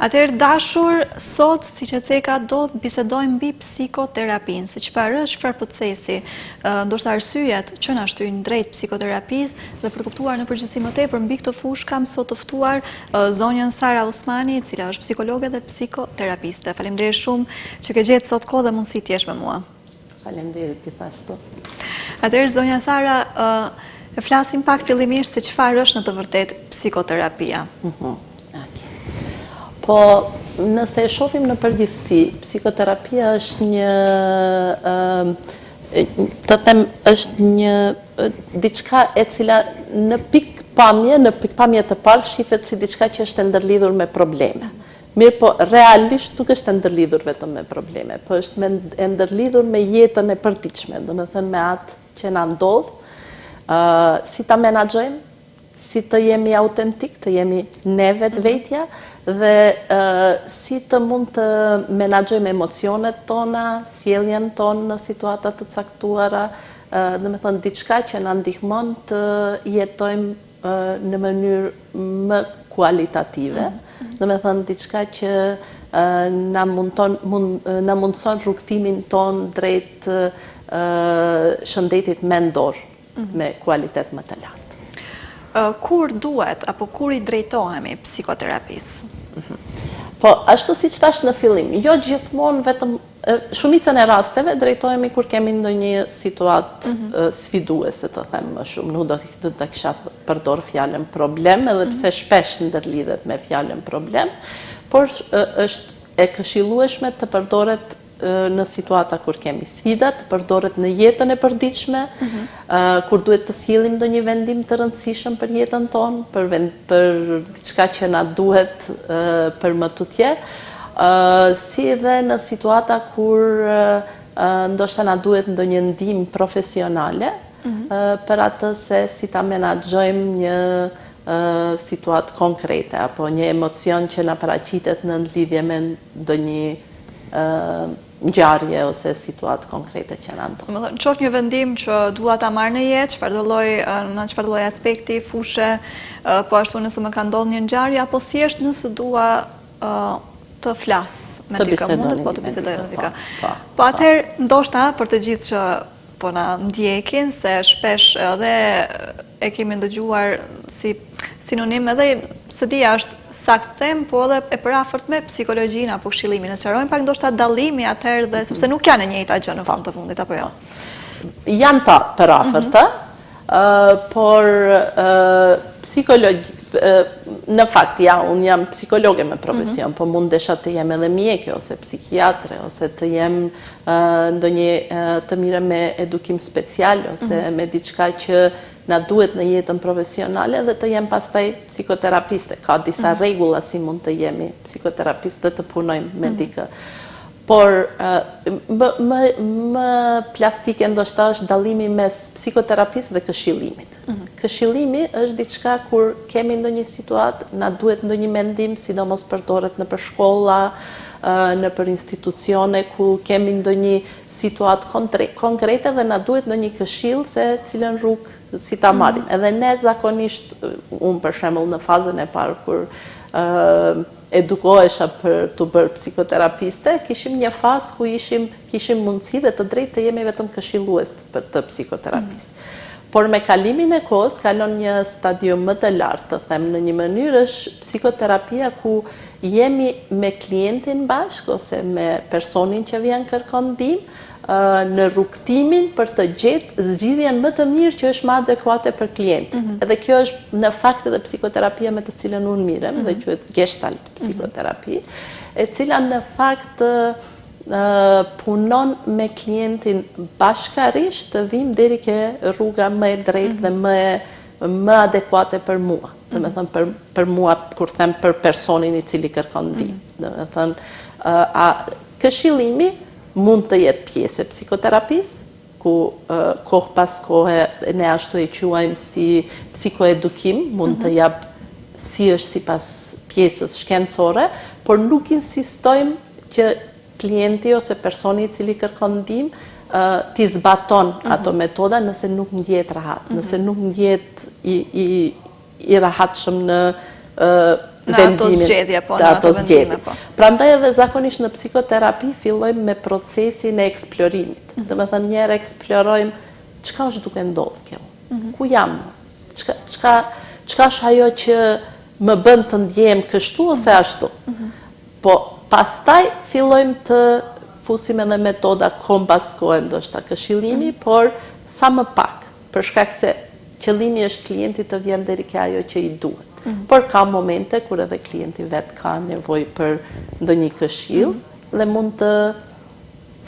Atëherë dashur, sot siç e ceka do bisedojmë mbi psikoterapinë, se çfarë është, çfarë procesi, ndoshta arsyet që na shtyn drejt psikoterapisë dhe për të kuptuar në përgjithësi më tepër mbi këtë fushë kam sot të ftuar zonjën Sara Osmani, e cila është psikologe dhe psikoterapiste. Faleminderit shumë që ke gjetë sot kohë dhe mundësi të jesh me mua. Faleminderit gjithashtu. Atëherë zonja Sara, e flasim pak fillimisht se çfarë është në të vërtetë psikoterapia. Po, nëse e shohim në përgjithësi, psikoterapia është është një diçka e cila në pikpamje të parë shifet si diçka që është ndërlidhur me probleme. Mirë po, realisht nuk është ndërlidhur vetëm me probleme, po është ndërlidhur me jetën e përditshme, do të thënë me atë që na ndodh, si ta menaxhojmë, si të jemi autentik, të jemi ne vetvetja, dhe si të mund të menaxhojmë emocionet tona, sjelljen tonë në situata të caktuara, do të thënë diçka që na ndihmon të jetojmë në mënyrë më kualitative, do të thënë diçka që na mundson rrugtimin ton drejt shëndetit mendor me kualitet më të lartë. Kur duhet apo kur i drejtohemi psikoterapisë? Po, ashtu si që thash në fillim, jo gjithmonë vetëm shumicën e rasteve drejtohemi kur kemi ndonjë situatë sfiduese, të them më shumë. Nuk do të kisha përdor fjalën problem, edhe pse shpesh ndërlidhet me fjalën problem, por është e këshillueshme të përdoret në situata kur kemi sfida, të përdoret në jetën e përditshme, kur duhet të sjellim ndonjë vendim të rëndësishëm për jetën tonë, për diçka që na duhet për më tutje, si edhe në situata kur ndoshta na duhet ndonjë ndihmë profesionale, për atë se si ta menaxhojmë një situatë konkrete apo një emocion që na paraqitet në lidhje me ndonjë ngjarje ose situatë konkrete që na ndodh. Do të thonë, qoftë një vendim që dua ta marr në jetë, në çfarëdo lloj aspekti, fushë, po ashtu nëse më ka ndodhur një ngjarje apo thjesht nëse dua të flas me dikë, mundet po të bisedoj me dikë. Po atëherë ndoshta për të gjithë që po na ndjekin, se shpesh edhe e kemi ndëgjuar si sinonim edhe së dia është sakt them, po edhe e përafërt me psikologjinë apo këshillimin. Ne sqarojmë pak ndoshta dallimi atëherë dhe sepse nuk janë e njëjta gjë në fund të fundit apo jo. Janë të përafërta, por në fakt unë jam psikologe me profesion, po mundesha të jem edhe mjeke ose psikiatre ose të jem ndonjë të mire me edukim special ose me diçka që na duhet në jetën profesionale dhe të jem pastaj psikoterapiste. Ka disa rregulla si mund të jemi psikoterapiste dhe të punojmë me dikë. Por më plastike ndoshta është dallimi mes psikoterapisë dhe këshillimit. Këshillimi është diçka kur kemi ndonjë situatë, na duhet ndonjë mendim, sidomos përdoret nëpër shkolla, nëpër institucione ku kemi ndonjë situatë konkrete dhe na duhet ndonjë këshill se cilën rrugë si ta marrim. Edhe ne zakonisht, unë për shembull në fazën e parë kur edukohesha për të bërë psikoterapiste, kishim një fazë ku kishim mundësi dhe të drejtë të jemi vetëm këshillues të psikoterapisë. Por me kalimin e kohës, kalon një stadium më të lartë, të them, në një mënyrë është psikoterapia ku jemi me klientin bashkë ose me personin që vjen kërkon ndihmë, në rrugtimin për të gjetë zgjidhjen më të mirë që është më adekuate për klientin. Edhe kjo është në fakt edhe psikoterapia me të cilën unë mirem, dhe quhet Gestalt psikoterapi, e cila në fakt punon me klientin bashkarisht të vim deri ke rruga më e drejtë dhe më adekuate për mua. Dhe me thënë për mua, kur them për personin i cili kërkon ndihmë. Dhe me thënë, këshillimi mund të jetë pjesë e psikoterapisë, ku kohë pas kohë ne ashtu e quajmë si psikoedukim, mund të jap si është sipas pjesës shkencore, por nuk insistojmë që klienti ose personi i cili kërkon ndihmë t'i zbaton ato metoda nëse nuk ndjehet rahat, nëse nuk ndjehet i rahatshëm në Në ato zgjedhje, po, në ato vendime, po. Prandaj edhe zakonisht në psikoterapi fillojmë me procesin e eksplorimit. Domethënë njerë eksplorojmë çka është duke ndodhur kjo. Ku jam? Çka është ajo që më bën të ndjem kështu ose ashtu? Po pastaj fillojmë të fusim edhe metoda kombaskohen ndoshta këshillimi, por sa më pak, për shkak se qëllimi është klienti të vjen deri ke ajo që i duhet. Por ka momente kur edhe klienti vet ka nevojë për ndonjë këshill dhe mund të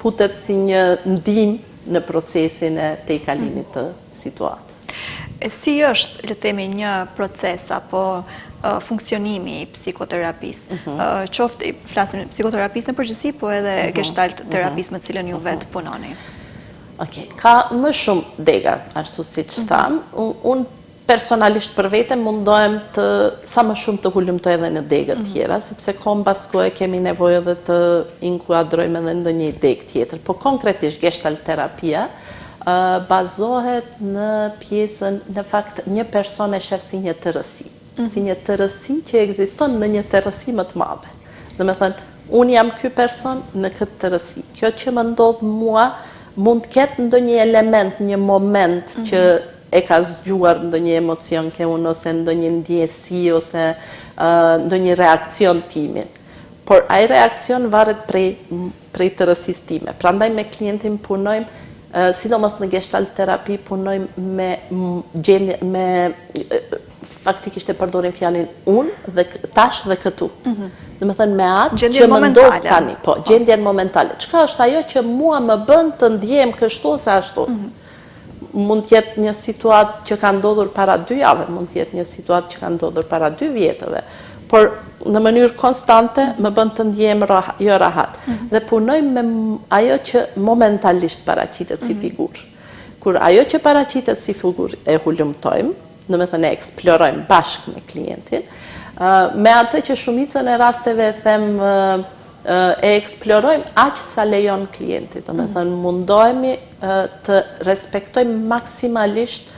futet si një ndihmë në procesin e tejkalimit të situatës. Si është, le të themi, një proces apo funksionimi i psikoterapisë? Qoftë, flasim psikoterapisë në përgjithësi, po edhe gestalt terapisë me cilën ju vetë punoni. Ka më shumë dega, ashtu si që thamë. Unë personalisht për vete mundohem të sa më shumë të hulumtoj edhe në degët tjera, sepse kombas kohë kemi nevojë edhe të inkuadrojmë edhe ndonjë degë tjetër. Po konkretisht gestalt terapia bazohet në pjesën, në fakt një person e shef si një tërësi. Si një tërësi që ekziston në një tërësi më të madhe. Dhe me thënë, unë jam ky person në këtë tërësi. Kjo që më ndodh mua mund të ketë ndonjë element, një moment që e ka zgjuar ndonjë emocion ke unë, ose ndonjë ndjesi, ose ndonjë reakcion timin. Por ai reakcion varet prej tërësisë time. Prandaj me klientin punojmë, sidomos në gestalt terapi punojmë me faktikisht e përdorim fjalin unë dhe tash dhe këtu. Do të thënë me atë që më ndodh tani, po, gjendjen momentale. Çka është ajo që mua më bën të ndjem kështu ose ashtu? Mund të jetë një situatë që ka ndodhur para 2 javëve, mund të jetë një situatë që ka ndodhur para 2 vjetëve, por në mënyrë konstante më bën të ndjem jo rahat. Dhe punojmë me ajo që momentalisht paraqitet si figurë. Kur ajo që paraqitet si figurë e hulumtojmë, do të thënë e eksplorojmë bashkë me klientin, me atë që shumicën e rasteve them e eksplorojmë aq sa lejon klienti, do të thënë mundohemi të respektojmë maksimalisht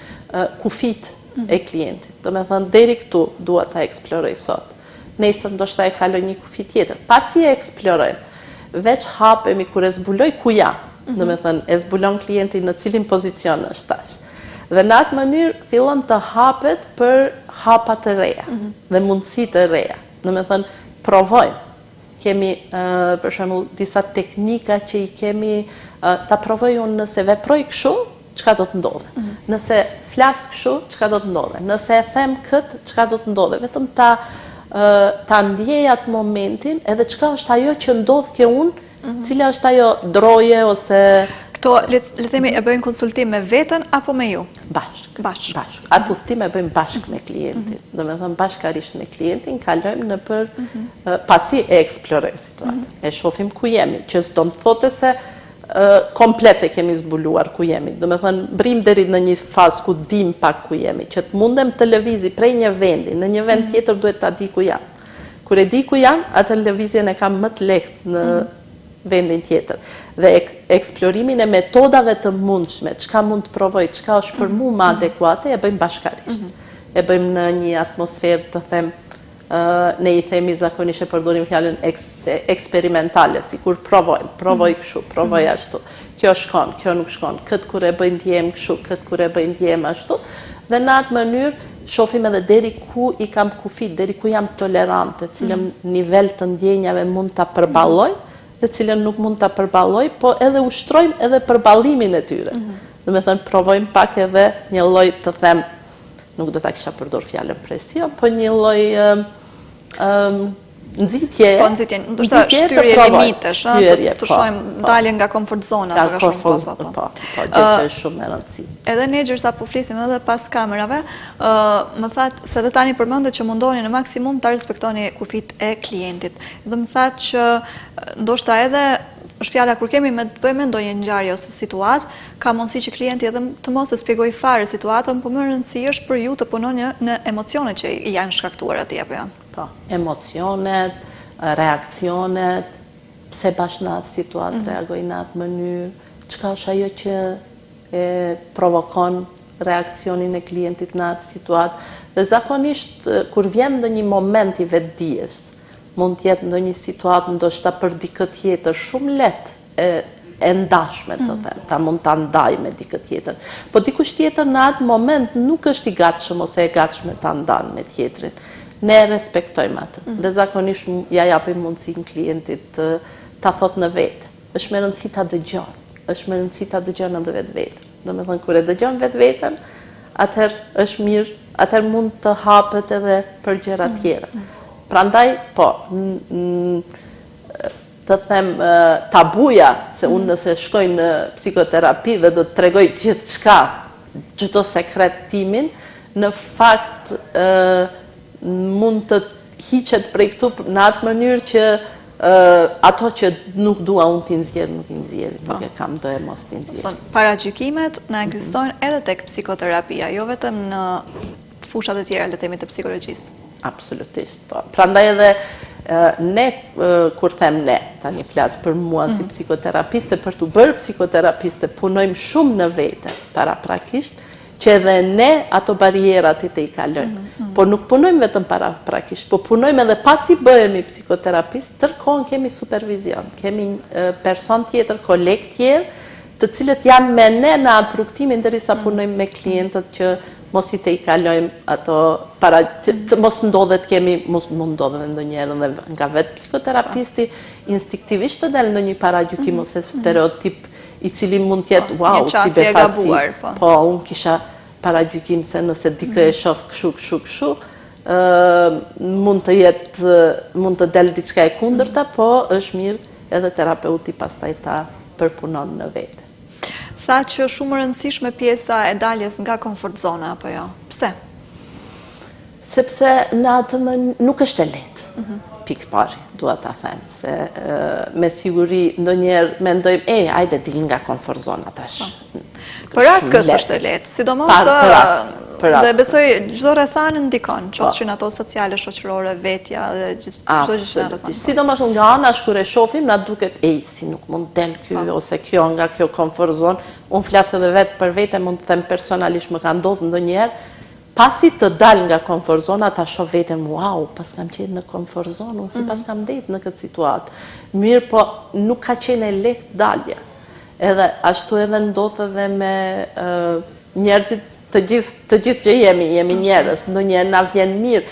kufit e klientit. Do të thënë deri këtu dua ta eksploroj sot. Nesër ndoshta e kaloj një kufi tjetër. Pasi e eksplorojmë, veç hapemi kur e zbuloj ku jam. Do të thënë e zbulon klientin në cilin pozicion është tash. Dhe në atë mënyrë fillon të hapet për hapa të reja dhe mundësi të reja. Do të thënë provojmë. Kemi për shembull disa teknika që i kemi ta provoj unë nëse veproj kështu, çka do të ndodhe? Nëse flas kështu, çka do të ndodhe? Nëse e them kët, çka do të ndodhe? Vetëm ta ndjej atë momentin, edhe çka është ajo që ndodh ke unë, cila është ajo droje ose Këto, le të themi, e bëjnë konsultim me veten apo me ju? Bashk. Atë udhtim e bëjmë bashk me klientin. Do të thënë bashkarisht me klientin kalojmë në për pasi e eksplorojmë situatën. E shohim ku jemi, që s'do të thotë se komplet e kemi zbuluar ku jemi. Do të thënë brim deri në një fazë ku dim pak ku jemi, që të mundem të lëvizi prej një vendi në një vend tjetër duhet ta di ku jam. Kur e di ku jam, atë lëvizjen e kam më të lehtë në vendin tjetër. Dhe eksplorimin e metodave të mundshme, çka mund të provoj, çka është për mua më adekuate, e bëjmë bashkarisht. E bëjmë në një atmosferë të them, ne i themi zakonisht e përdorim fjalën eksperimentale, sikur provoj kështu, provoj ashtu. Kjo shkon, kjo nuk shkon. Kët kur e bëj ndjem kështu, kët kur e bëj ndjem ashtu. Dhe në atë mënyrë shohim edhe deri ku i kam kufit, deri ku jam tolerante, cilën nivel të ndjenjave mund ta përballoj, të cilën nuk mund ta përballoj, po edhe ushtrojmë edhe përballimin e tyre. Do të thënë provojmë pak edhe një lloj të them, nuk do ta kisha përdor fjalën presion, po një lloj nxitje. Po nxitje, ndoshta shtyrie limitesh, të shohim dalje nga komfort zona për shkak po, gjë që është shumë e rëndësishme. Edhe ne gjërsa po flisim edhe pas kamerave, më thatë se dhe tani përmendet që mundoni në maksimum ta respektoni kufit e klientit. Dhe më thatë që ndoshta edhe është fjala kur kemi me të bëjmë ndonjë ngjarje ose situatë, ka mundësi që klienti edhe të mos e shpjegoj fare situatën, por më rëndësi është për ju të punoni në emocionet që i janë shkaktuar atij apo jo. Po, emocionet, reakcionet, pse bash në atë situatë reagoj në atë mënyrë, çka është ajo që e provokon reakcionin e klientit në atë situatë. Dhe zakonisht, kur vjen ndonjë moment i vetdijes, mund të jetë ndonjë situatë ndoshta për dikë tjetër shumë lehtë e ndashme të them, ta mund ta ndaj me dikë tjetër. Po dikush tjetër në atë moment nuk është i gatshëm ose e gatshme ta ndan me tjetrin. Ne respektojmë atë. Dhe zakonisht ja japim mundësinë klientit ta thot në vetë. Është me rëndësi ta dëgjon. Është me rëndësi ta dëgjon edhe vetveten. Domethënë kur e dëgjon vetveten, atëherë është mirë, atëherë mund të hapet edhe për gjëra tjera. Prandaj, po, të them tabuja, se unë nëse shkoj në psikoterapi dhe do të tregoj gjithçka, çdo sekret timin, në fakt mund të hiqet prej këtu në atë mënyrë që ato që nuk dua unë t'i nxjerr, nuk i nxjerr, nuk e kam do e mos t'i nxjerr. Paragjykimet në ekzistojnë edhe tek psikoterapia, jo vetëm në fushat e tjera le të themi të psikologjisë. Absolutisht, po. Prandaj edhe ne, kur them ne, tani flas për mua si psikoterapiste, për të bërë psikoterapiste, punojmë shumë në vete, paraprakisht, që edhe ne ato barierat i kalojmë. Po nuk punojmë vetëm paraprakisht, po punojmë edhe pasi bëhemi psikoterapist, tërkohën kemi supervizion, kemi person tjetër, koleg tjerë, të cilët janë me ne në atë rrugtimin derisa punojmë me klientët që mos i te i kalojmë ato, mos ndodhet kemi, mos mund ndodhet ndonjëherë dhe nga vetë psikoterapisti, instinktivisht të delë ndonjë paragjykim ose stereotip i cili mund t'jetë, wow, si befasi, po, unë kisha paragjykim se nëse dikë e shoh këshu, mund të jetë, mund të delë diçka e kundërta, po është mirë edhe terapeuti pastaj ta përpunon në vetë. Tha që shumë rëndësishme pjesa e daljes nga komfort zona, apo jo? Pse? Sepse në atë nuk është e lehtë. Pikë parë, dua ta them, se me siguri ndonjëherë mendojmë, hajde dil nga komfort zona tash. Për askës është e lehtë, sidomos dhe besoj çdo rrethana ndikon, qofshin ato sociale, shoqërore, vetja dhe çdo gjë që rrethon. Sidomos nga ana kur e shohim na duket si nuk mund del ky ose kjo nga kjo komfort zonë. Unë flas edhe vetë për vete, mund të them personalisht më ka ndodhur ndonjëherë pasi të dal nga komfort zona, ta shoh veten, wow, pas kam qenë në komfort zonë, unë si pas kam ndetë në këtë situatë. Mirë, po nuk ka qenë e lehtë dalja. Edhe ashtu edhe ndodh edhe me njerëzit të gjithë që jemi njerëz, ndonjëherë na vjen mirë.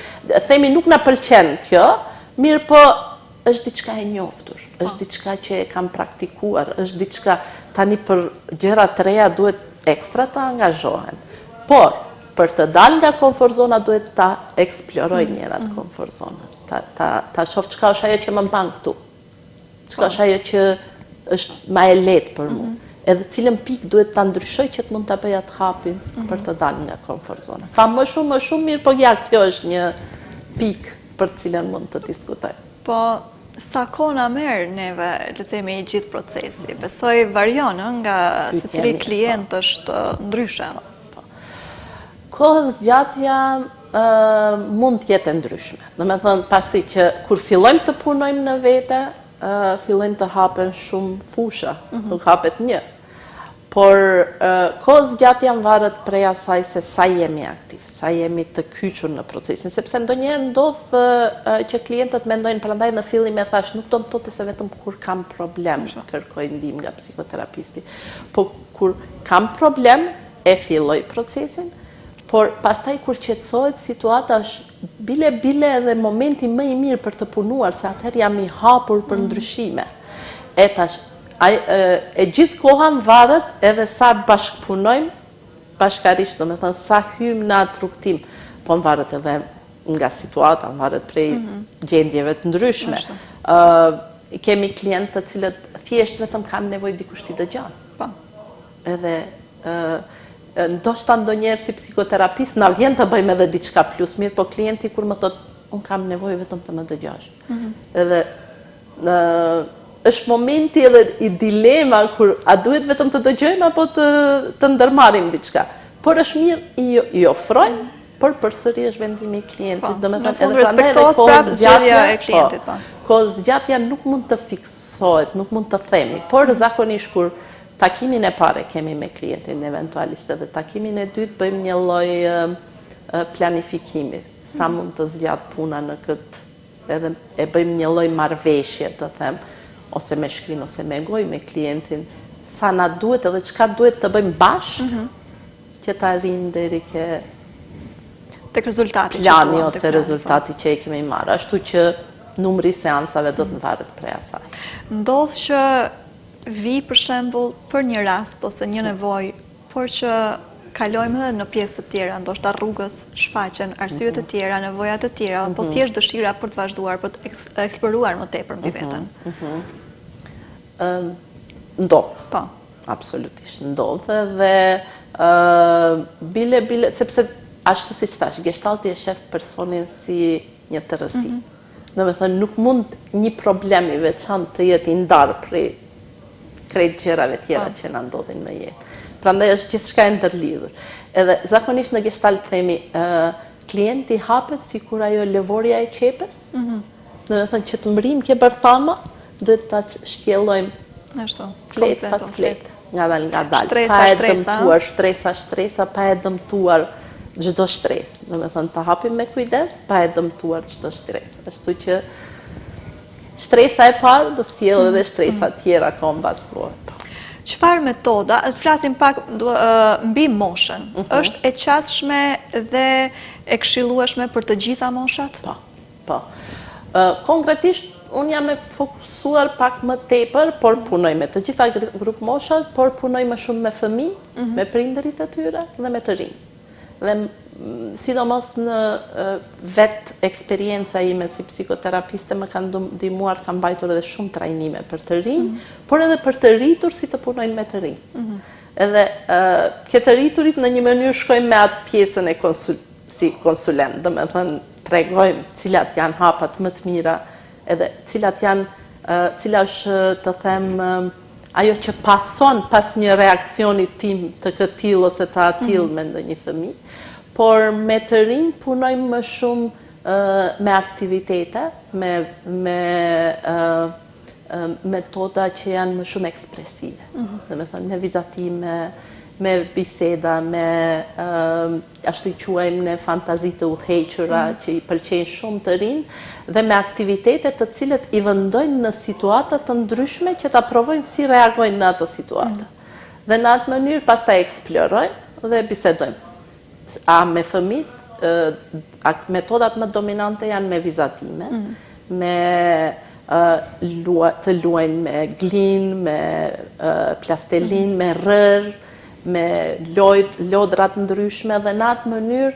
Themi nuk na pëlqen kjo, mirë, po është diçka e njoftur, është diçka që e kam praktikuar, është diçka tani për gjëra të reja duhet ekstra të angazhohem. Por për të dalë nga komfort zona duhet ta eksploroj njëra të komfort zona. Ta shoh çka është ajo që më mban këtu. Çka është ajo që është më e lehtë për mua. Edhe cilën pikë duhet ta ndryshoj që të mund ta bëj atë hapin për të dalë nga komfort zona. Ka më shumë mirë, po ja kjo është një pikë për të cilën mund të diskutoj. Po sa kohë na merr neve, le të themi, i gjithë procesi? Besoj varion nga secili klient është ndryshe. Kohës gjatja mund të jetë ndryshme. Domethënë, pasi që kur fillojmë të punojmë në vete, fillojnë të hapen shumë fusha, nuk hapet një. Por kohës gjatja varet prej asaj se sa jemi aktiv, sa jemi të kyçur në procesin, sepse ndonjëherë ndodh që klientët mendojnë, prandaj në fillim e thash, nuk do të thotë se vetëm kur kam problem kërkoj ndihmë nga psikoterapisti, po kur kam problem e filloj procesin. Por pastaj kur qetësohet situata është bile edhe momenti më i mirë për të punuar, se atëherë jam i hapur për ndryshime. E gjithë kohan varet edhe sa bashkëpunojmë, bashkarisht, domethënë sa hymë në atë rrugtim, po më varet edhe nga situata, më varet prej gjendjeve të ndryshme. Kemi klientë të cilët thjesht vetëm kanë nevojë dikush t'i dëgjon. Edhe ndoshta ndonjëherë si psikoterapist na vjen të bëjmë edhe diçka plus mirë, po klienti kur më thotë, unë kam nevojë vetëm të më dëgjosh. Edhe është momenti edhe i dilema kur a duhet vetëm të dëgjojmë apo të ndërmarrim diçka. Por është mirë i ofrojmë, por përsëri është vendimi i klientit. Në fund respektohet prapë zgjedhja e klientit. Kohë zgjatja nuk mund të fiksohet, nuk mund të themi, por zakonisht kur takimin e parë kemi me klientin eventualisht edhe takimin e dytë bëjmë një lloj planifikimi, sa mund të zgjat puna në këtë, edhe e bëjmë një lloj marrëveshje, të them, ose me shkrim ose me gojë me klientin, sa na duhet edhe çka duhet të bëjmë bashkë që të arrijmë deri ke tek rezultati plani ose rezultati që e kemi marrë, ashtu që numri i seansave do të varet prej asaj. Ndodh që vi për shembull për një rast ose një nevojë, por që kalojmë edhe në pjesë të tjera, ndoshta rrugës shfaqen arsye të tjera, nevoja të tjera, apo thjesht dëshira për të vazhduar, për të eksploruar më tepër mbi veten. Ndodh. Po. Absolutisht ndodh dhe bile, sepse ashtu siç thash, gestalti e shef personin si një tërësi. Domethënë nuk mund një problem i veçantë të jetë i ndarë prej krejt gjërave tjera që na ndodhin në jetë. Prandaj është gjithçka e ndërlidhur. Edhe zakonisht në gestalt themi klienti hapet sikur ajo lëvorja e qepës. Domethënë që të mbrim ke bërthama, duhet ta shtjellojmë flet pas flet, nga dal, pa e dëmtuar shtresa, pa e dëmtuar çdo shtresë. Domethënë ta hapim me kujdes, pa e dëmtuar çdo shtresë. Ashtu që shtresa e parë do sjellë edhe shtresa tjera mbas kohë. Çfarë metoda, flasim pak mbi moshën, është e qasshme dhe e këshillueshme për të gjitha moshat? Po. Konkretisht, unë jam e fokusuar pak më tepër, por punoj me të gjitha grup moshat, por punoj më shumë me fëmijë, me prindërit e tyre dhe me të rinj. Dhe sidomos në vetë eksperienca ime si psikoterapiste më kanë ndihmuar, kam mbajtur edhe shumë trajnime për të rinj, por edhe për të rritur si të punojnë me të rinj. Edhe ke të rriturit në një mënyrë shkojmë me atë pjesën e si konsulent, domethënë tregojmë cilat janë hapat më të mira, edhe cila është të them ajo që pason pas një reakcioni tim të këtill ose të atill me ndonjë fëmijë, por me të rinj punojmë më shumë me aktivitete, me metoda që janë më shumë ekspresive. Domethënë me vizatime, me biseda, me ashtu i quajmë ne fantazi të udhëhequra që i pëlqejnë shumë të rinj, dhe me aktivitete të cilët i vendojnë në situata të ndryshme që ta provojnë si reagojnë në ato situata. Dhe në atë mënyrë pastaj eksplorojmë dhe bisedojmë. A me fëmijët, metodat më dominante janë me vizatime, me të luajnë me glin, me plastelin, me rër, me lodrat ndryshme, dhe në atë mënyrë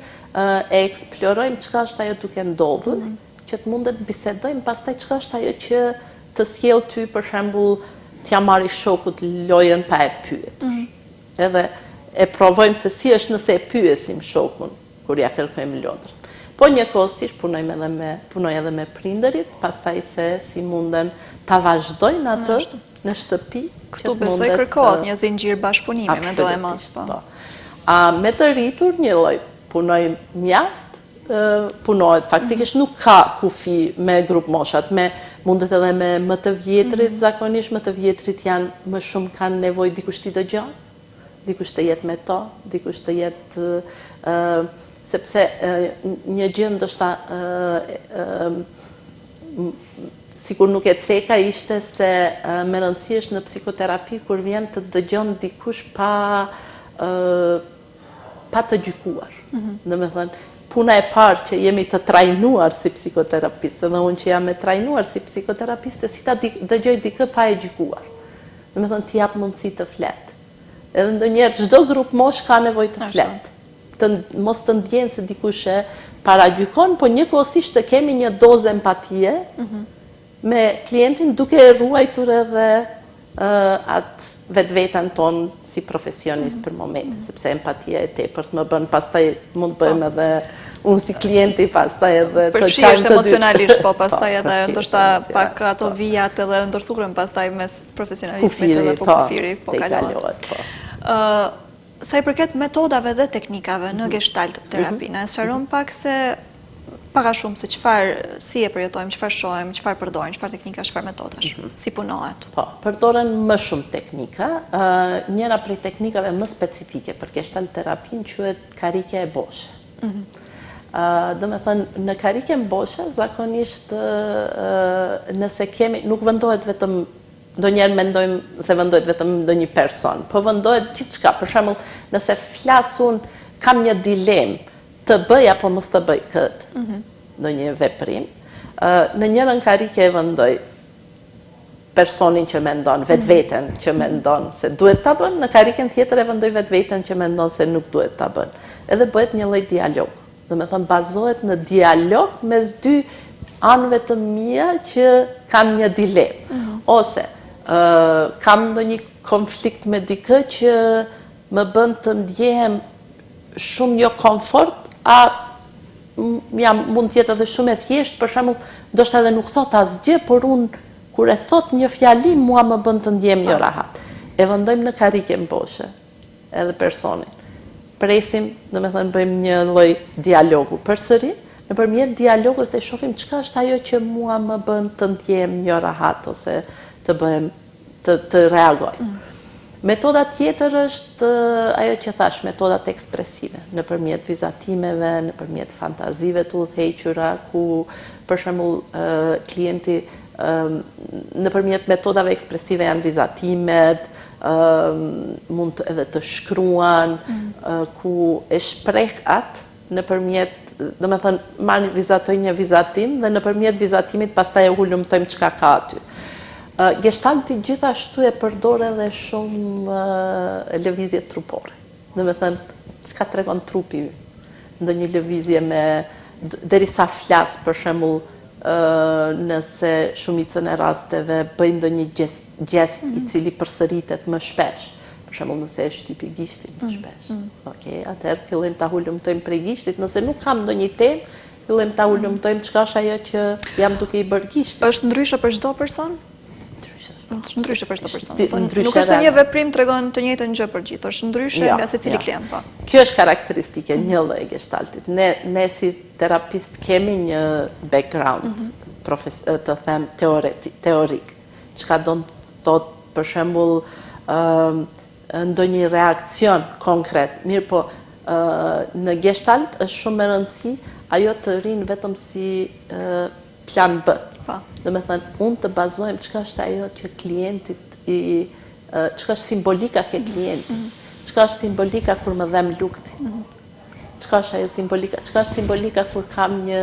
e eksplorojmë çka është ajo duke ndodhur, që të mundet bisedojmë pastaj çka është ajo që të sjell ty, për shembull, t'ja marrë shokut lojën pa e pyetur. Edhe e provojmë se si është nëse e pyesim shokun kur ja kërkojmë lodrën. Po njëkohësisht punoj edhe me prindërit, pastaj se si munden ta vazhdojnë atë në shtëpi. Këtu besoj kërkohet një zinxhir bashkëpunimi, mendoj mos po. Me të rritur një lloj punoj mjaft, punohet faktikisht nuk ka kufi me grup moshat, mundet edhe me më të vjetrit, zakonisht më të vjetrit janë më shumë kanë nevojë dikush t'i dëgjon, dikush të jetë me to, dikush të jetë sepse një gjë ndoshta sikur nuk e ceka ishte se me rëndësi është në psikoterapi kur vjen të dëgjon dikush pa të gjykuar. Domethënë, puna e parë që jemi të trajnuar si psikoterapiste, dhe unë që jam e trajnuar si psikoterapiste, si ta dëgjoj dikë pa e gjykuar. Domethënë, t'i jap mundësi të flet. Edhe ndonjëherë çdo grup mosh ka nevojë të flet. Mos të ndjenë se dikush e paragjykon, po njëkohësisht të kemi një dozë empatie me klientin duke e ruajtur edhe atë vetveten tonë si profesionist për momentin, sepse empatia e tepërt më bën pastaj mund bëjmë edhe unë si klienti pastaj edhe të përfshirësh emocionalisht, po pastaj edhe ndoshta pak ato vijat edhe ndërthurën pastaj mes profesionalizmit edhe po kufiri po kalohet. Sa i përket metodave dhe teknikave në gestalt terapi, na sqaron pak se Paka shumë se si e përjetojmë, çfarë shohim, çfarë përdorim, çfarë teknika, çfarë metodash, si punohet. Po, përdoren më shumë teknika. Njëra prej teknikave më specifike për gestalt terapin quhet karike e boshe. Do me thënë, në karike e boshe, zakonisht nëse kemi, nuk vendohet vetëm, do njerë mendojmë se vendohet vetëm do një person, po vendohet gjithë shka. Për shembull, nëse flasun, kam një dilemë, të bëj apo mos të bëj këtë, do një veprim. Në njërën karike e vendoj personin që mendon, vetveten që mendon se duhet ta bën, në karikën tjetër e vendoj vetveten që mendon se nuk duhet ta bën. Edhe bëhet një lloj dialog. Do me thënë, bazohet në dialog mes dy anëve të mia që kam një dilemë. Ose kam ndonjë konflikt me dikë që më bën të ndjehem shumë jo komfort, mund tjetë edhe shumë e thjesht, për shembull, ndoshta edhe nuk thot asgjë, por unë, kur e thot një fjalim, mua më bën të ndjem një rahat. E vendojmë në karike mboshe, edhe personin. Presim, do me thënë, bëjmë një lloj dialogu. Përsëri, nëpërmjet dialogut e shohim çka është ajo që mua më bën të ndjem një rahat, ose të reagoj. Metoda tjetër është ajo që thash, metodat ekspresive, nëpërmjet vizatimeve, nëpërmjet fantazive të udhëhequra, ku për shembull klienti nëpërmjet metodave ekspresive janë vizatimet, mund edhe të shkruan, ku e shpreh atë nëpërmjet, do me thënë, marrë vizatoj një vizatim dhe nëpërmjet vizatimit pastaj e hulumtojmë çka ka aty. Gestalti gjithashtu e përdor edhe shumë lëvizje trupore. Do me thënë, çka tregon trupi, ndonjë lëvizje me, derisa flas, për shembull, nëse shumicën e rasteve bëjnë ndonjë gjest i cili përsëritet më shpesh. Për shembull, nëse e shtypi gishtin më shpesh. Okej, atëherë fillojmë ta hulumtojmë prej gishtit. Nëse nuk kam ndonjë temë, fillojmë ta hulumtojmë çka është ajo që jam duke i bërë gishtin. Është ndryshe për çdo person? Është ndryshe për çdo person. Nuk Ndryshe është se një veprim tregon të njëjtën gjë për gjithë, është ndryshe nga secili klient, po. Kjo është karakteristike një lloj gestaltit. Ne si terapist kemi një background, të them teorik. Çka do të thotë, për shembull, ndonjë reakcion konkret. Mirë po, në gestalt është shumë e rëndësishme ajo të rinë vetëm si plan B. Do me thënë, unë të bazojmë çka është ajo që klientit çka është simbolika ke klientit, çka është simbolika kur më dhem lukthi, çka është ajo simbolika, çka është simbolika kur kam një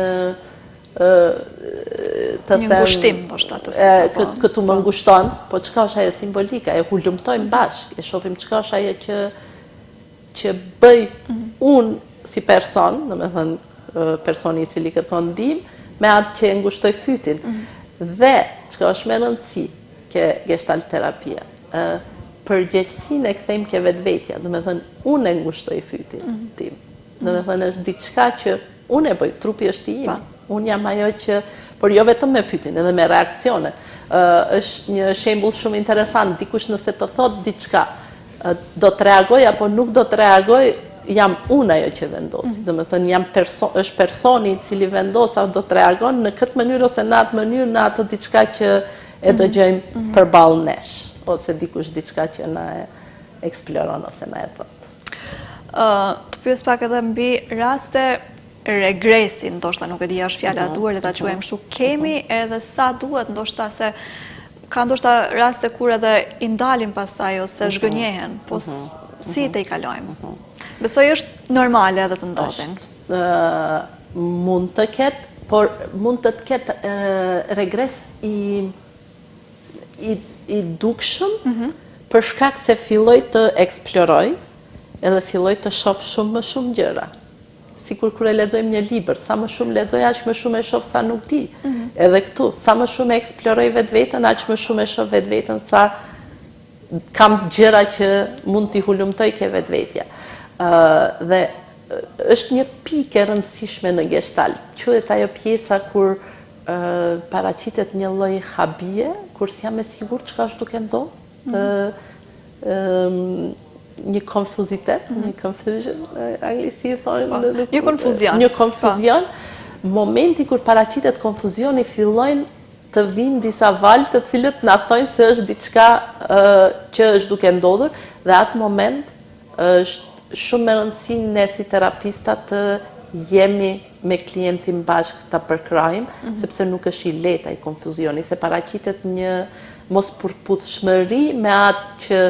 një ngushtim, ndoshta të them. Këtu më ngushton, po çka është ajo simbolika, e hulumtojmë bashkë, e shohim çka është ajo që bëj unë si person, do me thënë, personi i cili kërkon ndihmë, me atë që e ngushtoj fytin. Dhe, çka është me rëndësi ke gestalt terapia, përgjegjësinë e kthejmë ke vetvetja, do me thënë, unë e ngushtoj fytin tim. Do me thënë, është diçka që unë e bëj, trupi është i im. Unë jam ajo që, por jo vetëm me fytin, edhe me reakcionet. Është një shembull shumë interesant, dikush nëse të thotë diçka, do të reagoj apo nuk do të reagoj, jam unë ajo që vendosi. Do me thënë, është personi i cili vendos apo do të reagon në këtë mënyrë ose në atë mënyrë, në atë diçka që e dëgjojmë përballë nesh, ose dikush diçka që na e eksploron ose na e thotë. Të pyes pak edhe mbi raste regresi, ndoshta nuk e di është fjala e duhur, le ta quajmë kështu, kemi edhe sa duhet, ndoshta se ka ndoshta raste kur edhe i ndalin pastaj ose zhgënjehen, po si të i kalojmë? Besoj është normale edhe të ndodhin. Mund të ketë, por mund të ketë regres i dukshëm për shkak se filloj të eksploroj edhe filloj të shoh shumë më shumë gjëra. Sikur kur e lexojmë një libër, sa më shumë lexoj, aq më shumë e shoh sa nuk di. Edhe këtu, sa më shumë e eksploroj vetveten, aq më shumë e shoh vetveten sa kam gjëra që mund t'i hulumtoj ke vetvetja. Dhe është një pikë e rëndësishme në gestalt. Quhet ajo pjesa kur paraqitet një lloj habie, kur s'jam e sigurt çka është duke ndodhur. Një konfuzitet, një confusion, anglisht i thonë. Një konfuzion. Një konfuzion, momenti kur paraqitet konfuzioni fillojnë të vinë disa valë të cilët na thojnë se është diçka që është duke ndodhur dhe atë moment është shumë e rëndësishme ne si terapista të jemi me klientin bashkë ta përkrahim, sepse nuk është i lehtë ai konfuzioni, se paraqitet një mos përputhshmëri me atë që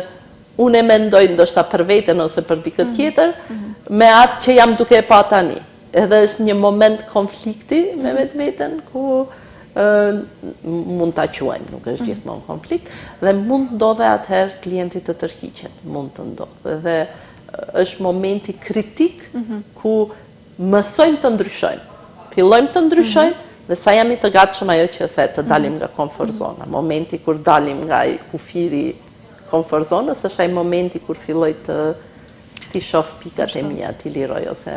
unë e mendoj ndoshta për veten ose për dikë tjetër, me atë që jam duke e pa tani. Edhe është një moment konflikti me vetveten ku mund ta quajmë, nuk është gjithmonë konflikt, dhe mund ndodhe atëherë klienti të tërhiqet, mund të ndodhe. Dhe është momenti kritik ku mësojmë të ndryshojmë. Fillojmë të ndryshojmë dhe sa jam i të gatshëm ajo që the, të dalim nga komfort zona. Momenti kur dalim nga ai kufiri komfort zonës është ai momenti kur filloj ti shoh pikat e mia, ti liroj ose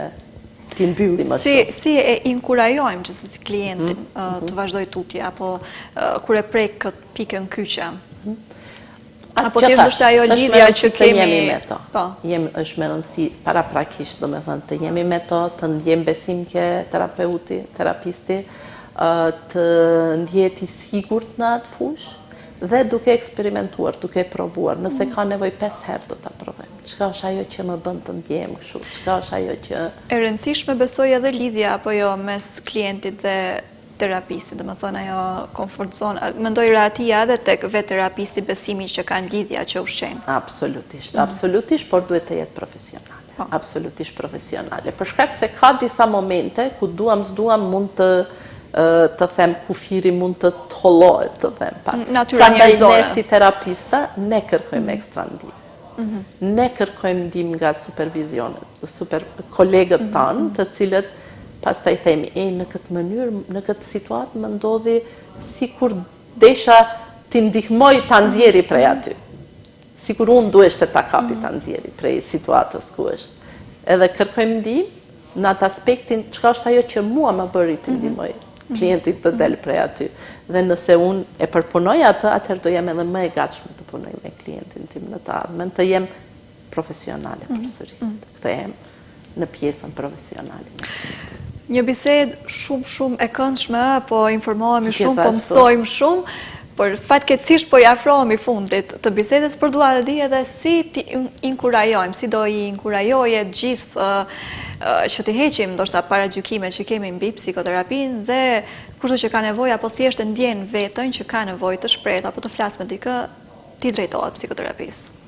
ti mbylli më shumë. Si e inkurajojmë gjithsesi klientin të vazhdoj tutje, apo kur e prek këtë pikën kyçe? Apo të është ajo lidhja që kemi jemi me to. Është me rëndësi paraprakisht, domethënë të jemi me to, të ndjem besim ke terapeuti, terapisti, të ndjehet i sigurt në atë fushë dhe duke eksperimentuar, duke provuar. Nëse ka nevojë 5 herë do ta provojmë. Çka është ajo që më bën të ndjem kështu? Çka është ajo që e rëndësishme besoj edhe lidhja apo jo mes klientit dhe terapistit, domethënë ajo komfort zone. Mendoj rahatia edhe tek vetë terapisti, besimi që kanë lidhja që ushqejnë. Absolutisht, absolutisht, por duhet të jetë profesionale. Absolutisht profesionale. Për shkak se ka disa momente ku duam s'duam mund të them kufiri mund të hollohet, të them pak. Natyra njerëzore. Ne si terapista ne kërkojmë ekstra ndihmë. Ne kërkojmë ndihmë nga supervizionet, kolegët tanë, të cilët pastaj themi, në këtë mënyrë, në këtë situatë më ndodhi sikur desha t'i ndihmoj ta nxjerri prej aty. Sikur unë duheshte ta kapi ta nxjerri prej situatës ku është. Edhe kërkojmë ndihmë në atë aspektin çka është ajo që mua më bëri të ndihmoj klientit të del prej aty. Dhe nëse unë e përpunoj atë, atëherë do jem edhe më e gatshme të punoj me klientin tim në të ardhmen, të jem profesionale përsëri, të kthehem në pjesën profesionale. Një bisedë shumë e këndshme, po informohemi shumë, po mësojmë shumë, por fatkeqësisht po i afrohemi fundit të bisedës, por dua të di edhe si ti inkurajojmë, si do i inkurajoje gjithë që të heqim ndoshta paragjykime që kemi mbi psikoterapinë dhe kushto që ka nevojë apo thjesht e ndjen veten që ka nevojë të shprehë apo të flasë me dikë, ti drejtohet psikoterapisë.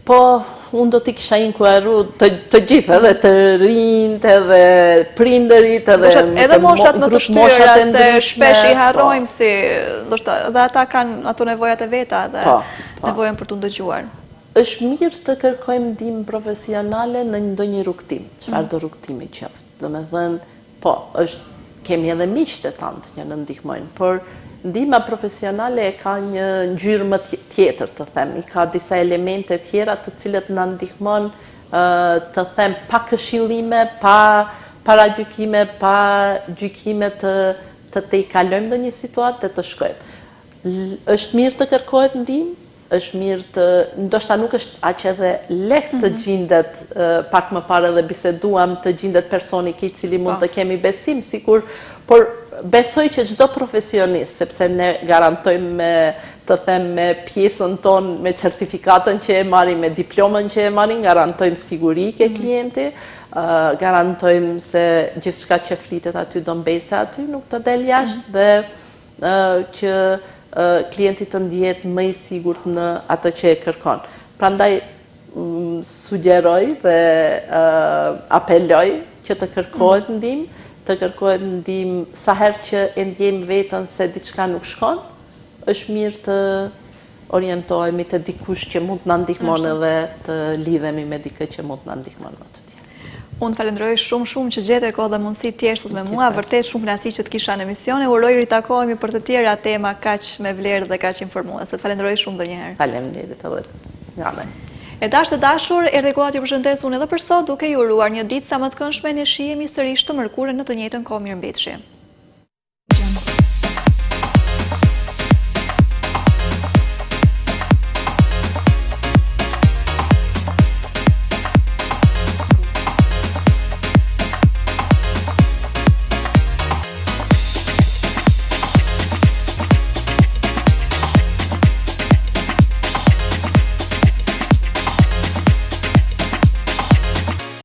Po, unë do t'i kisha inkurajuar të gjithë, edhe të rinjt, edhe prindërit, edhe moshat më të shtyra, se shpesh i harrojmë si, ndoshta edhe ata kanë ato nevojat e veta dhe nevojën për t'u ndëgjuar. Është mirë të kërkojmë ndihmë profesionale në ndonjë rrugtim, çfarë do rrugtimi qoftë. Domethënë, po, kemi edhe miqtë tanë që na ndihmojnë, por ndihma profesionale ka një ngjyrë më tjetër, të them, i ka disa elemente tjera të cilët na ndihmon të them pa këshillime, pa paragjykime, pa gjykime të i kalojmë ndonjë situatë dhe të shkojmë. Është mirë të kërkohet ndihmë, është mirë të, ndoshta nuk është aq edhe lehtë të gjendet, pak më parë edhe biseduam, të gjendet personi i cili mund të kemi besim, sikur, por besoj që çdo profesionist, sepse ne garantojmë me pjesën tonë, me certifikatën që e marrim, me diplomën që e marrim, garantojmë siguri ke klienti, garantojmë se gjithçka që flitet aty do mbese aty, nuk të del jashtë dhe që klienti të ndihet më i sigurt në atë që e kërkon. Prandaj sugjeroj dhe apeloj që të kërkohet ndihmë, të kërkohet ndihmë sa herë që e ndjejmë veten se diçka nuk shkon, është mirë të orientohemi te dikush që mund të na ndihmon edhe të lidhemi me dikë që mund të na ndihmon më të tjerë. Unë falenderoj shumë që gjete kohë dhe mundësi tjerë sot me mua, vërtet shumë kënaqësi që të kisha në emision, e uroj ritakohemi për të tjera tema kaq me vlerë dhe kaq informuese. Të falenderoj shumë ndonjëherë. Faleminderit edhe. E dashur, erdhi koha t'ju përshëndes unë edhe për sot, duke ju uruar një ditë sa më të këndshme, ne shihemi sërish të mërkurën në të njëjtën kohë. Mirëmbëjtje.